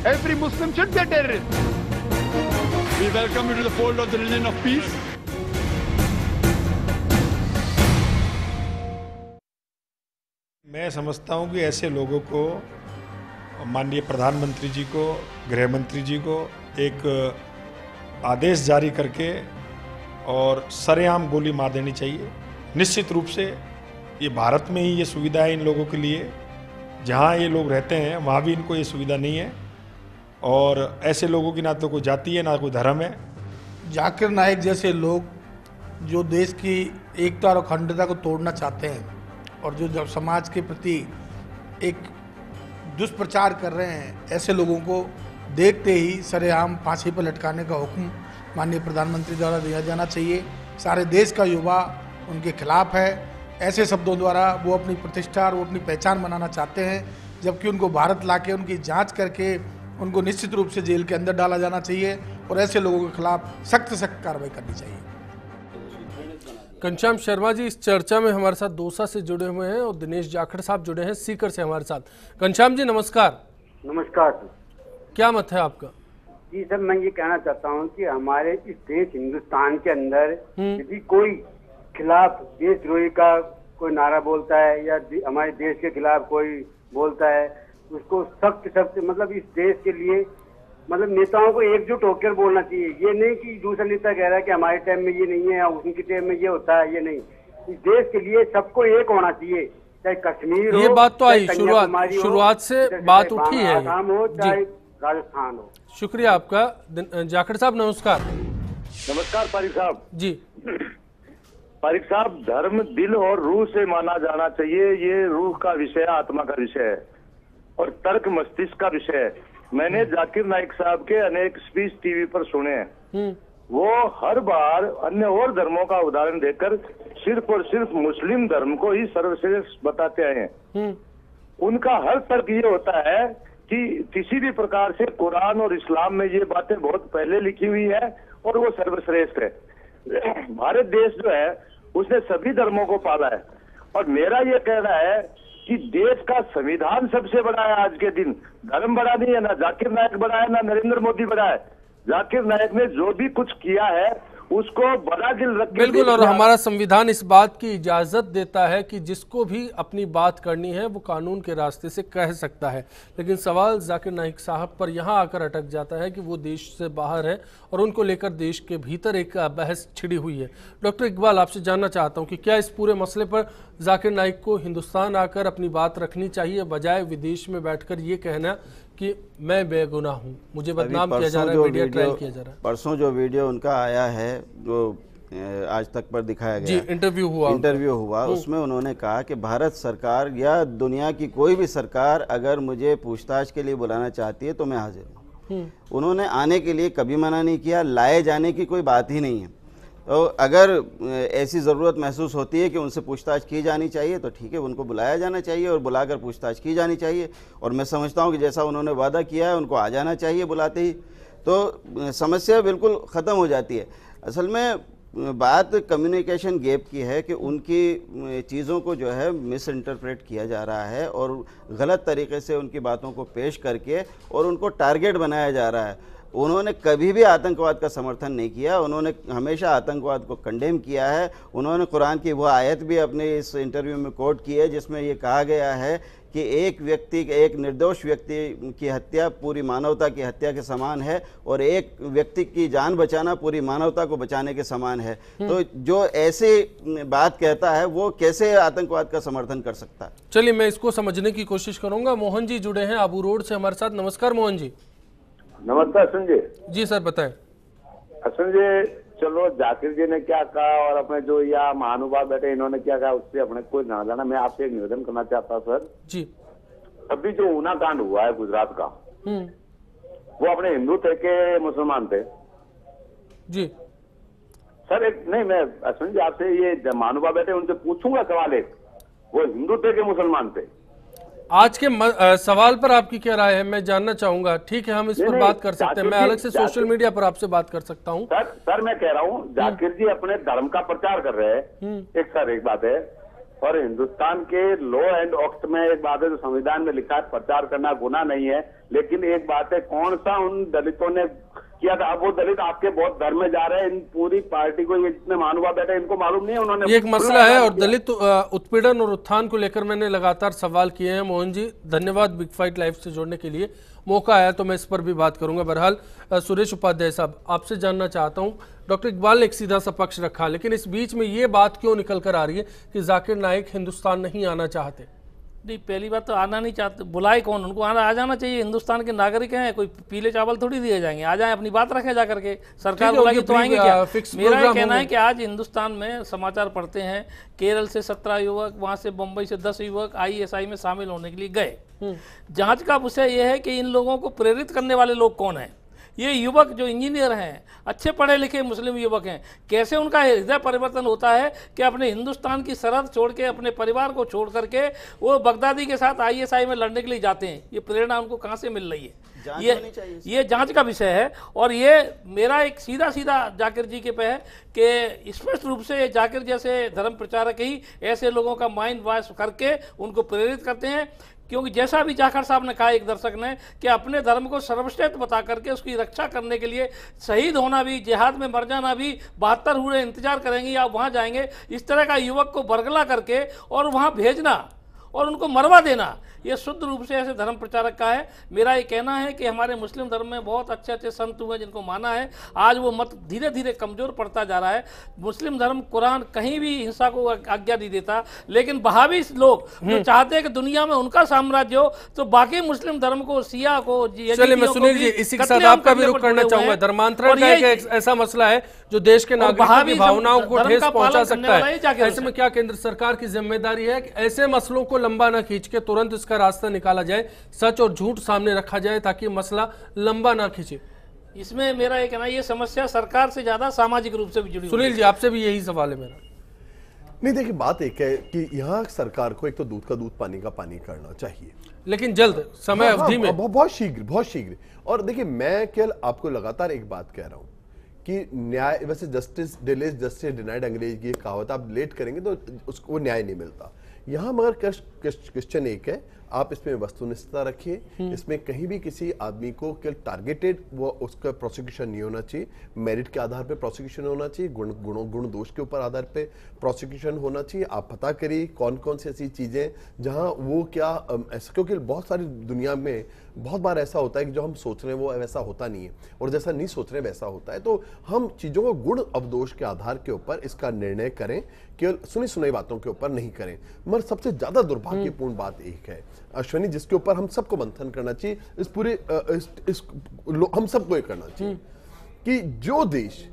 Every Muslim should be a terrorist. We welcome you to the fold of the religion of peace. मैं समझता हूं कि ऐसे लोगों को माननीय प्रधानमंत्री जी को, गृह मंत्री जी को एक आदेश जारी करके और सरेआम गोली मार देनी चाहिए। निश्चित रूप से ये भारत में ही ये सुविधा है इन लोगों के लिए, जहाँ ये लोग रहते हैं वहाँ भी इनको ये सुविधा नहीं है। और ऐसे लोगों की ना तो कोई जाति है ना कोई धर्म है। जाकिर नाइक जैसे लोग जो देश की एकता और अखंडता को तोड़ना चाहते हैं और जो जब समाज के प्रति एक दुष्प्रचार कर रहे हैं, ऐसे लोगों को देखते ही सरेआम फांसी पर लटकाने का हुक्म माननीय प्रधानमंत्री द्वारा दिया जाना चाहिए। सारे देश का युवा उनके खिलाफ है। ऐसे शब्दों द्वारा वो अपनी प्रतिष्ठा और वो अपनी पहचान बनाना चाहते हैं, जबकि उनको भारत लाके उनकी जांच करके उनको निश्चित रूप से जेल के अंदर डाला जाना चाहिए और ऐसे लोगों के खिलाफ सख्त कार्रवाई करनी चाहिए। घनश्याम शर्मा जी इस चर्चा में हमारे साथ दौसा से जुड़े हुए हैं और दिनेश जाखड़ साहब जुड़े हैं सीकर से हमारे साथ। घनश्याम जी नमस्कार। नमस्कार सर। क्या मत है आपका? जी सर, मैं ये कहना चाहता हूँ कि हमारे इस देश हिंदुस्तान के अंदर यदि कोई खिलाफ देशद्रोही का कोई नारा बोलता है या हमारे देश के खिलाफ कोई बोलता है, उसको सख्त मतलब इस देश के लिए मतलब नेताओं को एकजुट होकर बोलना चाहिए। ये नहीं कि दूसरा नेता कह रहा है कि हमारे टाइम में ये नहीं है, उनके टाइम में ये होता है, ये नहीं। इस देश के लिए सबको एक होना चाहिए, चाहे कश्मीर हो, ये बात तो आई शुरुआत से बात उठी है, आसाम हो चाहे राजस्थान हो। शुक्रिया आपका। जाखड़ साहब नमस्कार। नमस्कार पारिक साहब जी। पारिक साहब, धर्म दिल और रूह से माना जाना चाहिए। ये रूह का विषय, आत्मा का विषय है और तर्क मस्तिष्क का विषय है। मैंने जाकिर नाइक साहब के अनेक स्पीच टीवी पर सुने हैं। वो हर बार अन्य और धर्मों का उदाहरण देकर सिर्फ और सिर्फ मुस्लिम धर्म को ही सर्वश्रेष्ठ बताते आए हैं। उनका हर तर्क ये होता है कि किसी भी प्रकार से कुरान और इस्लाम में ये बातें बहुत पहले लिखी हुई है और वो सर्वश्रेष्ठ है। भारत देश जो है उसने सभी धर्मों को पाला है और मेरा ये कहना है कि देश का संविधान सबसे बड़ा है आज के दिन। धर्म बड़ा नहीं है, ना जाकिर नाइक बड़ा है, ना नरेंद्र मोदी बड़ा है। जाकिर नाइक ने जो भी कुछ किया है उसको बड़ा दिल रख के बिल्कुल, और हमारा संविधान इस बात की इजाजत देता है कि जिसको भी अपनी बात करनी है वो कानून के रास्ते से कह सकता है। लेकिन सवाल जाकिर नाइक साहब पर यहाँ आकर अटक जाता है कि वो देश से बाहर है और उनको लेकर देश के भीतर एक बहस छिड़ी हुई है। डॉक्टर इकबाल, आपसे जानना चाहता हूँ कि क्या इस पूरे मसले पर जाकिर नाइक को हिंदुस्तान आकर अपनी बात रखनी चाहिए, बजाय विदेश में बैठकर ये कहना कि मैं बेगुनाह हूँ, मुझे बदनाम किया जा रहा है, मीडिया ट्रायल किया जा रहा है? परसों जो वीडियो उनका आया है, जो आज तक पर दिखाया गया, जी इंटरव्यू हुआ, उसमें उन्होंने कहा कि भारत सरकार या दुनिया की कोई भी सरकार अगर मुझे पूछताछ के लिए बुलाना चाहती है तो मैं हाजिर हूँ। उन्होंने आने के लिए कभी मना नहीं किया, लाए जाने की कोई बात ही नहीं है। तो अगर ऐसी ज़रूरत महसूस होती है कि उनसे पूछताछ की जानी चाहिए तो ठीक है, उनको बुलाया जाना चाहिए और बुलाकर पूछताछ की जानी चाहिए। और मैं समझता हूँ कि जैसा उन्होंने वादा किया है उनको आ जाना चाहिए बुलाते ही, तो समस्या बिल्कुल ख़त्म हो जाती है। असल में बात कम्युनिकेशन गैप की है कि उनकी चीज़ों को जो है मिस इंटरप्रेट किया जा रहा है और गलत तरीके से उनकी बातों को पेश करके और उनको टारगेट बनाया जा रहा है। उन्होंने कभी भी आतंकवाद का समर्थन नहीं किया, उन्होंने हमेशा आतंकवाद को कंडेम किया है। उन्होंने कुरान की वो आयत भी अपने इस इंटरव्यू में कोट की है जिसमें ये कहा गया है कि एक व्यक्ति, एक निर्दोष व्यक्ति की हत्या पूरी मानवता की हत्या के समान है और एक व्यक्ति की जान बचाना पूरी मानवता को बचाने के समान है। तो जो ऐसे बात कहता है वो कैसे आतंकवाद का समर्थन कर सकता है? चलिए मैं इसको समझने की कोशिश करूंगा। मोहन जी जुड़े हैं आबू रोड से हमारे साथ। नमस्कार मोहन जी। नमस्कार संजय जी सर, बताएं। संजय, चलो जाकिर जी ने क्या कहा और अपने जो या महानुभाव बैठे इन्होंने क्या कहा उससे अपने कोई ना जाना। मैं आपसे एक निवेदन करना चाहता सर जी। अभी जो ऊना कांड हुआ है गुजरात का, वो अपने हिंदू थे के मुसलमान थे? जी सर एक नहीं, मैं संजय आपसे ये महानुभाव बैठे उनसे पूछूंगा सवाल एक, वो हिंदू थे के मुसलमान थे? आज के सवाल पर आपकी क्या राय है मैं जानना चाहूंगा। ठीक है, हम इस पर बात कर सकते हैं, मैं अलग से सोशल मीडिया पर आपसे बात कर सकता हूँ। सर मैं कह रहा हूँ जाकिर जी अपने धर्म का प्रचार कर रहे हैं, एक बात है। और हिंदुस्तान के लॉ एंड एक्ट में एक बात है, जो संविधान में लिखा है प्रचार करना गुनाह नहीं है, लेकिन एक बात है, कौन सा उन दलितों ने किया था? अब वो दलित आपके बहुत धर्म में जा रहे हैं, इन पूरी पार्टी को ये जितने महानुभाव बैठे इनको मालूम नहीं है, उन्होंने ये एक मसला है। और दलित उत्पीड़न और उत्थान को लेकर मैंने लगातार सवाल किए हैं। मोहन जी धन्यवाद बिग फाइट लाइव से जुड़ने के लिए, मौका आया तो मैं इस पर भी बात करूंगा। बहरहाल सुरेश उपाध्याय साहब, आपसे जानना चाहता हूं, डॉक्टर इकबाल ने एक सीधा सा पक्ष रखा, लेकिन इस बीच में ये बात क्यों निकल कर आ रही है कि जाकिर नाइक हिंदुस्तान नहीं आना चाहते? नहीं, पहली बात तो आना नहीं चाहते, बुलाए कौन? उनको आ जाना चाहिए, हिंदुस्तान के नागरिक हैं, कोई पीले चावल थोड़ी दिए जाएंगे, आ जाए अपनी बात रखें जा करके, सरकार बुलाएगी तो आएंगे क्या? मेरा ये कहना है कि आज हिंदुस्तान में समाचार पढ़ते हैं, केरल से 17 युवक, वहां से बंबई से 10 युवक ISI में शामिल होने के लिए गए। जांच का विषय यह है कि इन लोगों को प्रेरित करने वाले लोग कौन हैं? ये युवक जो इंजीनियर हैं, अच्छे पढ़े लिखे मुस्लिम युवक हैं, कैसे उनका हृदय परिवर्तन होता है कि अपने हिंदुस्तान की सरहद छोड़ के, अपने परिवार को छोड़ करके वो बगदादी के साथ ISI में लड़ने के लिए जाते हैं? ये प्रेरणा उनको कहाँ से मिल रही है? ये जांच का विषय है। और ये मेरा एक सीधा जाकिर जी के पे है कि स्पष्ट रूप से जाकिर जैसे धर्म प्रचारक ही ऐसे लोगों का माइंड वॉश करके उनको प्रेरित करते हैं, क्योंकि जैसा भी जाखड़ साहब ने कहा एक दर्शक ने कि अपने धर्म को सर्वश्रेष्ठ बता करके उसकी रक्षा करने के लिए शहीद होना भी, जिहाद में मर जाना भी, 72 हुए इंतजार करेंगे या वहां जाएंगे, इस तरह का युवक को बरगला करके और वहां भेजना और उनको मरवा देना, ये शुद्ध रूप से ऐसे धर्म प्रचारक का है। मेरा ये कहना है कि हमारे मुस्लिम धर्म में बहुत अच्छे अच्छे संत हुए जिनको माना है, आज वो मत धीरे धीरे कमजोर पड़ता जा रहा है। मुस्लिम धर्म कुरान कहीं भी हिंसा को आज्ञा नहीं देता, लेकिन बहावी लोग जो चाहते हैं कि दुनिया में उनका साम्राज्य हो, तो बाकी मुस्लिम धर्म को, शिया को, चलिए मैं सुनील जी इसी के साथ आपका भी रुख करना चाहूंगा। धर्मांतरण का एक ऐसा मसला है जो देश के नागरिकों की भावनाओं को ठेस पहुंचा सकता है। ऐसे में क्या केंद्र सरकार की जिम्मेदारी है कि ऐसे मसलों को लंबा न खींच के तुरंत इसका रास्ता निकाला जाए, सच और झूठ सामने रखा जाए ताकि मसला लंबा ना खींचे? इसमें मेरा ये कहना है, ये समस्या सरकार से ज्यादा सामाजिक रूप से भी जुड़ी। सुनील जी आपसे भी यही सवाल है मेरा। नहीं, देखिए बात एक है कि यहाँ सरकार को एक तो दूध का दूध पानी का पानी करना चाहिए, लेकिन जल्द समय अवधि में, बहुत शीघ्र। और देखिए मैं केवल आपको लगातार एक बात कह रहा हूं कि न्याय, वैसे जस्टिस डिलेज जस्टिस डिनाइड अंग्रेजी की कहावत, आप लेट करेंगे तो उसको न्याय नहीं मिलता। यहाँ मगर क्वेश्चन एक है, आप इसमें वस्तुनिष्ठता रखिए, इसमें कहीं भी किसी आदमी को केवल टारगेटेड वो उसका प्रोसिक्यूशन नहीं होना चाहिए, मेरिट के आधार पे प्रोसिक्यूशन होना चाहिए, गुण दोष के ऊपर आधार पे प्रोसिक्यूशन होना चाहिए। आप पता करिए कौन कौन सी ऐसी चीजें जहां वो क्या ऐसा, क्योंकि बहुत सारी दुनिया में बहुत बार ऐसा होता है कि जो हम सोच रहे हैं वो वैसा होता नहीं है, और जैसा नहीं सोच रहे वैसा होता है। तो हम चीजों को गुण अवदोष के आधार के ऊपर इसका निर्णय करें, केवल सुनी सुनाई बातों के ऊपर नहीं करें। मगर सबसे ज्यादा दुर्भाग्यपूर्ण बात एक है अश्विनी, जिसके ऊपर हम सबको मंथन करना चाहिए, इस पूरे हम सबको ये करना चाहिए कि जो देश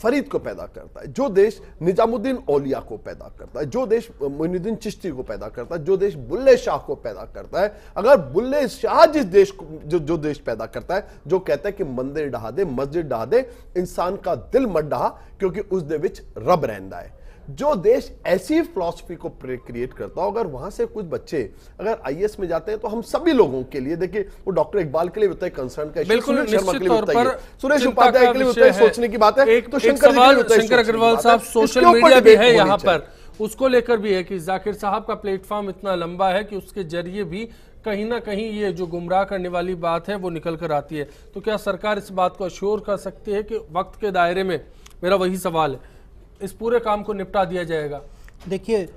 फरीद को पैदा करता है, जो देश निजामुद्दीन औलिया को पैदा करता है, जो देश मोइनुद्दीन चिश्ती को पैदा करता है, जो देश बुल्ले शाह को पैदा करता है, अगर बुल्ले शाह जिस देश को जो देश पैदा करता है, जो कहता है कि मंदिर ढहा दे, मस्जिद ढहा दे, इंसान का दिल मत ढहा क्योंकि उस दे विच रब रहंदा है, जो देश ऐसी फिलॉसफी को क्रिएट करता हो, अगर वहां से कुछ बच्चे अगर IAS में जाते हैं तो हम सभी लोगों के लिए, देखिए वो डॉक्टर इकबाल के लिए होता है कंसर्न का, बिल्कुल निश्चित तौर पर सुरेश उपाध्याय के लिए होता है सोचने की बात है, तो शंकर अग्रवाल साहब सोशल मीडिया भी है यहाँ पर, उसको लेकर भी है कि जाकिर साहब का प्लेटफॉर्म इतना लंबा है कि उसके जरिए भी कहीं ना कहीं ये जो गुमराह करने वाली बात है वो निकल कर आती है। तो क्या सरकार इस बात को अश्योर कर सकती है कि वक्त के दायरे में, मेरा वही सवाल है, इस पूरे काम को निपटा दिया जाएगा? देखिए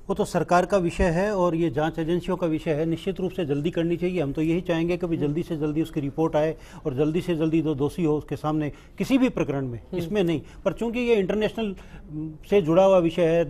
वो तो सरकार का विषय है और ये जांच एजेंसियों का विषय है, निश्चित रूप से जल्दी करनी चाहिए। हम तो यही चाहेंगे कि जल्दी से जल्दी उसकी रिपोर्ट आए और जल्दी से जल्दी जो दोषी हो उसके सामने, किसी भी प्रकरण में, इसमें नहीं, पर चूंकि ये इंटरनेशनल से जुड़ा हुआ विषय है,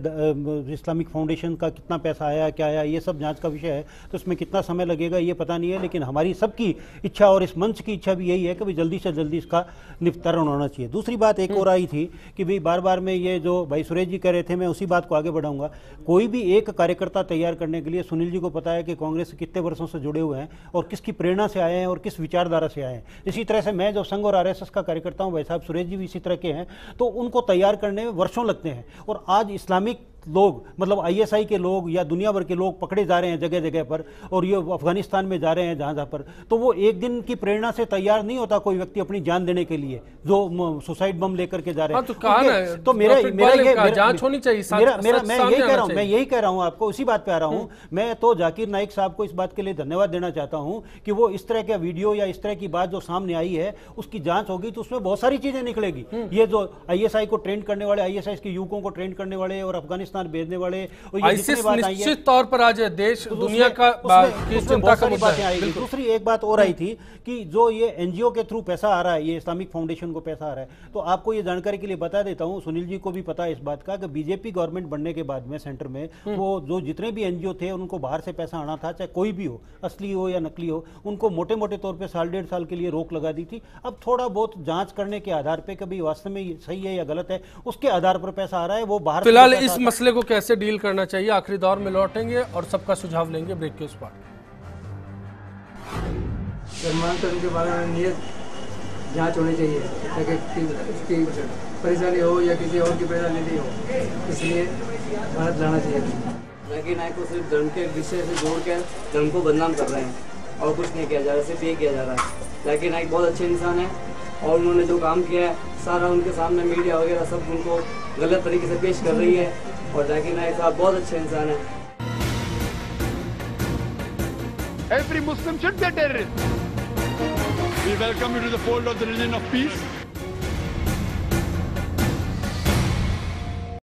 इस्लामिक फाउंडेशन का कितना पैसा आया, क्या आया, ये सब जांच का विषय है, तो इसमें कितना समय लगेगा ये पता नहीं है, लेकिन हमारी सबकी इच्छा और इस मंच की इच्छा भी यही है कि भाई जल्दी से जल्दी इसका निपटारा होना चाहिए। दूसरी बात एक और आई थी कि भाई बार बार में ये जो भाई सुरेश जी कह रहे थे, मैं उसी बात को आगे बढ़ाऊंगा। कोई भी एक कार्यकर्ता तैयार करने के लिए, सुनील जी को पता है कि कांग्रेस से कितने वर्षों से जुड़े हुए हैं और किसकी प्रेरणा से आए हैं और किस विचारधारा से आए हैं। इसी तरह से मैं जो संघ और RSS का कार्यकर्ता हूं, भाई साहब सुरेश जी भी इसी तरह के हैं, तो उनको तैयार करने में वर्षों लगते हैं। और आज इस्लामिक लोग, मतलब ISI के लोग या दुनिया भर के लोग पकड़े जा रहे हैं जगह जगह पर, और ये अफगानिस्तान में जा रहे हैं जहाँ पर, तो वो एक दिन की प्रेरणा से तैयार नहीं होता कोई व्यक्ति अपनी जान देने के लिए, जो सुसाइड बम लेकर के जा रहे हैं। तो मेरा ये जांच होनी चाहिए। मैं यही कह रहा हूं आपको, उसी बात पे आ रहा हूं। मैं तो जाकिर नाइक साहब को इस बात के लिए धन्यवाद देना चाहता हूं कि वो इस तरह का वीडियो या इस तरह की बात जो सामने आई है उसकी जांच होगी तो उसमें बहुत सारी चीजें निकलेगी। ये जो ISI को ट्रेन करने वाले, ISI के युवकों को ट्रेन करने वाले और अफगानिस्तान भेजने वाले, निश्चित तौर पर आज देश दुनिया का चिंता का मुद्दा है। दूसरी एक बात और आई थी कि जो ये NGO के थ्रू पैसा आ रहा है, ये इस्लामिक फाउंडेशन को पैसा आ रहा है, तो आपको ये जानकारी के लिए बता देता हूं, सुनील जी को भी पता है इस बात का, कि बीजेपी गवर्नमेंट बनने के बाद में सेंटर में वो जो जितने भी NGO थे उनको बाहर से पैसा आना था, चाहे कोई भी हो, असली हो या नकली हो, उनको मोटे मोटे तौर पे 1.5 साल के लिए रोक लगा दी थी। अब थोड़ा बहुत जांच करने के आधार पे कभी वास्तव में सही है या गलत है उसके आधार पर पैसा आ रहा है, वो बाहर। फिलहाल इस मसले को कैसे डील करना चाहिए, आखिरी दौर में लौटेंगे और सबका सुझाव लेंगे ब्रेक के उस पार। के बारे में नियत जांच होनी चाहिए ताकि उसकी परेशानी हो या किसी और की परेशानी नहीं हो, इसलिए भारत जाना चाहिए। जाकिर नाइक को सिर्फ धर्म के विषय से जोड़कर धर्म को बदनाम कर रहे हैं और कुछ नहीं किया जा रहा, सिर्फ ये किया जा रहा है। जाकिर नाइक बहुत अच्छे इंसान है और उन्होंने जो काम किया है सारा उनके सामने मीडिया वगैरह सब उनको गलत तरीके से पेश कर रही है, और जाकिर नाइक साहब बहुत अच्छे इंसान है। Every Muslim should be a terrorist. We welcome you to the fold of the religion of peace.